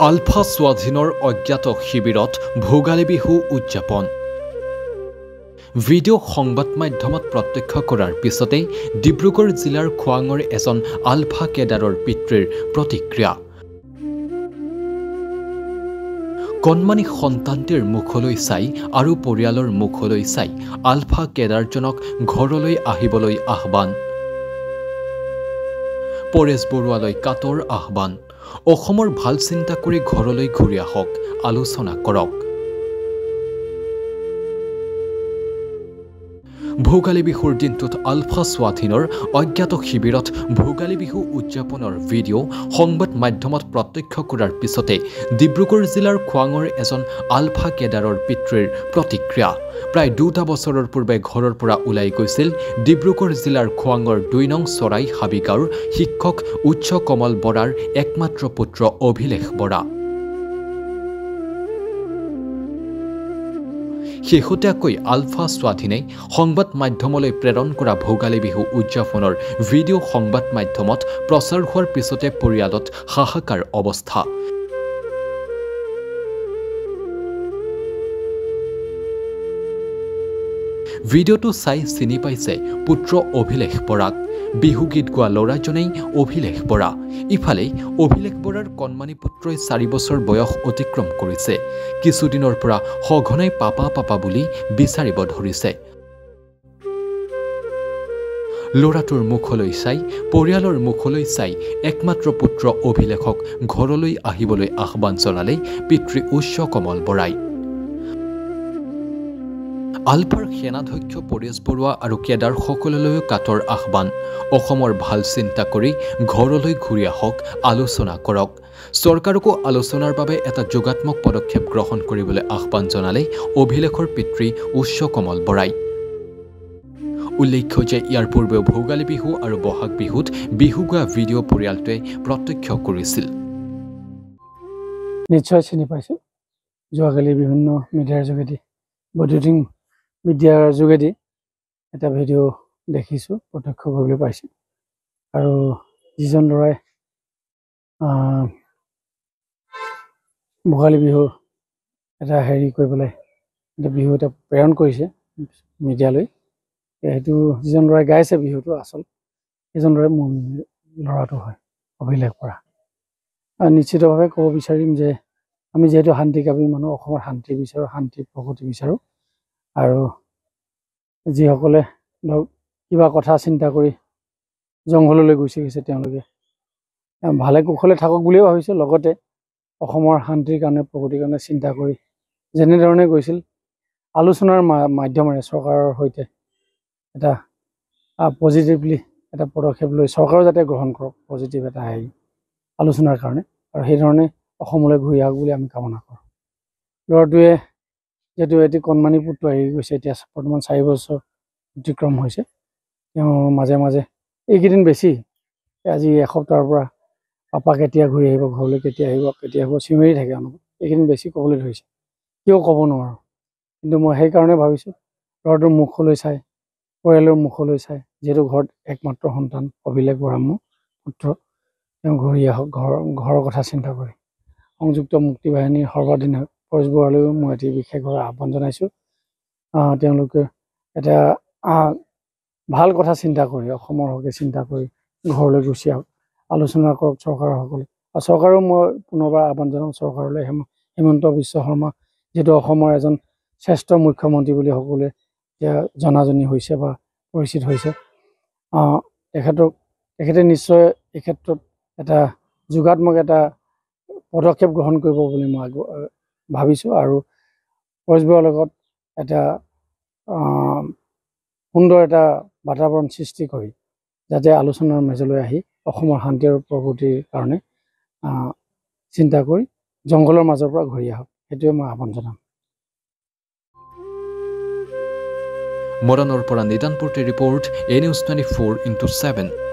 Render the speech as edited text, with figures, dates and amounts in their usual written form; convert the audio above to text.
আলফা স্বাধীনৰ অজ্ঞাত শিবিৰত ভোগালী বিহু উদযাপন ভিডিঅ' সংবাদ মাধ্যমত প্ৰত্যক্ষ কৰাৰ পিছতেই ডিব্ৰুগড় জিলাৰ খোৱাঙৰ এজন আলফা কেডাৰৰ পিতৃৰ প্ৰতিক্ৰিয়া কণমানি সন্তানটিৰ মুখলৈ চাই আৰু পৰিয়ালৰ মুখলৈ চাই আলফা কেডাৰজনক ঘৰলৈ আহিবলৈ আহ্বান পৰেশ বৰুৱালৈ কাটৰ আহ্বান অসমৰ ভাল চিন্তা কৰি ঘৰলৈ ঘূৰি আহক আলোচনা কৰক ভোগালী বিহুৰ দিনটোত আলফা স্বাধীনৰ অজ্ঞাত শিবিৰত ভোগালী বিহু উদযাপনৰ ভিডিঅ' সংবাদ মাধ্যমত প্ৰত্যক্ষ কৰাৰ পিছতে ডিব্ৰুগড় জিলাৰ খোৱাঙৰ এজন আলফা কেডাৰৰ পিতৃৰ প্ৰতিক্ৰিয়া প্ৰায় 2 বছৰৰ পূৰ্বে ঘৰৰ পৰা ওলাই গৈছিল ডিব্ৰুগড় জিলাৰ খোৱাঙৰ 2 নং চৰাই হাবিগাঁৱৰ শিক্ষক উচ্চ কমল বৰাৰ একমাত্ৰ পুত্ৰ অভিলেখ বৰা শেহতীয়াকৈ আলফা স্বাধীনে সংবাদ মাধ্যমলৈ প্ৰেৰণ কৰা ভোগালী বিহু উদযাপনৰ ভিডিঅ' সংবাদ মাধ্যমত প্ৰচাৰ হোৱাৰ পিছতে পৰিয়ালত হাহাকাৰ অৱস্থা ভিডিঅ'টো চাই চিনি পাইছে পুত্ৰ অভিলেখ বৰাক বিহু গীত গোৱা ল'ৰাজনেই অভিলেখ বৰা ইফালে অভিলেখ বৰাৰ কণমানি পুত্ৰই 4 বছৰ বয়স অতিক্ৰম কৰিছে কিছুদিনৰ পৰা সঘনাই পাপা বুলি বিচাৰিব ধৰিছে ল'ৰাটোৰ মুখলৈ চাই পৰিয়ালৰ মুখলৈ চাই একমাত্ৰ পুত্ৰ অভিলেখক ঘৰলৈ আহিবলৈ আহ্বান জনালে পিতৃ উচ্চ কমল বৰাই আলফাৰ সেনাধ্যক্ষ পৰেশ বৰুৱা আৰু কেডাৰ সকলোলৈও কাটৰ আহ্বান অসমৰ ভাল চিন্তা কৰি ঘৰলৈ ঘূৰি আহক আলোচনা কৰক চৰকাৰকো আলোচনাৰ বাবে এটা যোগাত্মক পদক্ষেপ গ্ৰহণ কৰিবলৈ আহ্বান জনালে অভিলেখৰ পিতৃ উচ্চ কমল বৰাই উল্লেখ্য যে ইয়াৰ পূৰ্বেও ভোগালী বিহু আৰু বহাগ বিহুত বিহু গোৱা ভিডিঅ' পৰিয়ালটোৱে প্ৰত্যক্ষ কৰিছিল নিশ্চয় চিনি পাইছোঁ যোৱাকালি বিভিন্ন মিডিয়াৰ যোগেদি বৈদ্যুতিন মিডিয়াৰ যোগেদি এটা ভিডিঅ' দেখিছোঁ প্ৰত্যক্ষ কৰিবলৈ পাইছোঁ আৰু যিজন ল'ৰাই ভোগালী বিহু এটা হেৰি কৰি পেলাই এটা বিহু এটা প্ৰেৰণ কৰিছে মিডিয়ালৈ সেইটো যিজন ল'ৰাই গাইছে বিহুটো আচল সেইজন ল'ৰাই মোৰ ল'ৰাটো হয় অভিলেখ বৰা নিশ্চিতভাৱে ক'ব বিচাৰিম যে আমি যিহেতু শান্তিকামী মানুহ অসমৰ শান্তি বিচাৰোঁ শান্তি প্ৰগতি বিচাৰোঁ আৰু যিসকলে ধৰক কিবা কথা চিন্তা কৰি জংঘললৈ গুচি গৈছে তেওঁলোকে ভালে কুশলে থাকক বুলিও ভাবিছোঁ লগতে অসমৰ শান্তিৰ কাৰণে প্ৰগতিৰ কাৰণে চিন্তা কৰি যেনেধৰণে গৈছিল আলোচনাৰ মাধ্যমেৰে চৰকাৰৰ সৈতে এটা পজিটিভলি এটা পদক্ষেপ লৈ চৰকাৰেও যাতে গ্ৰহণ কৰক পজিটিভ এটা হেৰি আলোচনাৰ কাৰণে আৰু সেইধৰণে অসমলৈ ঘূৰি আহক বুলি আমি কামনা কৰোঁ ল'ৰাটোৱে যিহেতু এটি কণমানি পুত্ৰ আহি গৈছে এতিয়া বৰ্তমান 4 বছৰ অতিক্ৰম হৈছে তেওঁ মাজে মাজে এইকেইদিন বেছি আজি এসপ্তাহৰ পৰা পাপা কেতিয়া ঘূৰি আহিব ঘৰলৈ কেতিয়া আহিব চিঞৰি থাকে এইকেইদিন বেছি ক'বলৈ ধৰিছে কিয় ক'ব নোৱাৰোঁ কিন্তু মই সেইকাৰণে ভাবিছোঁ ল'ৰাটোৰ মুখলৈ চাই পৰিয়ালৰ মুখলৈ চাই যিহেতু ঘৰত একমাত্ৰ সন্তান অভিলেখ বৰা মোৰ পুত্ৰ তেওঁ ঘূৰি আহক ঘৰৰ কথা চিন্তা কৰি সংযুক্ত মুক্তি বাহিনীৰ সৰ্বাধিনায়ক পৰেশ বৰুৱালৈও মই এটি বিশেষভাৱে আহ্বান জনাইছোঁ তেওঁলোকে এটা ভাল কথা চিন্তা কৰি অসমৰ হকে চিন্তা কৰি ঘৰলৈ গুচি আহক আলোচনা কৰক চৰকাৰৰ সকলে আৰু চৰকাৰেও মই পুনৰবাৰ আহ্বান জনাম চৰকাৰলৈ হিমন্ত বিশ্ব শৰ্মা যিহেতু অসমৰ এজন শ্ৰেষ্ঠ মুখ্যমন্ত্ৰী বুলি সকলোৱে এতিয়া জনাজনি হৈছে বা পৰিচিত হৈছে তেখেতে নিশ্চয় এই ক্ষেত্ৰত এটা যোগাত্মক এটা পদক্ষেপ গ্ৰহণ কৰিব বুলি মই ভাবিছোঁ আৰু পৰেশ বৰুৱাৰ লগত এটা সুন্দৰ এটা বাতাবৰণ সৃষ্টি কৰি যাতে আলোচনাৰ মেজলৈ আহি অসমৰ শান্তি আৰু প্ৰগতিৰ কাৰণে চিন্তা কৰি জংঘলৰ মাজৰ পৰা ঘূৰি আহক সেইটোৱে মই আহ্বান জনাম মৰাণৰ পৰা নিদানপূৰ্তি ৰিপৰ্ট A News 24/7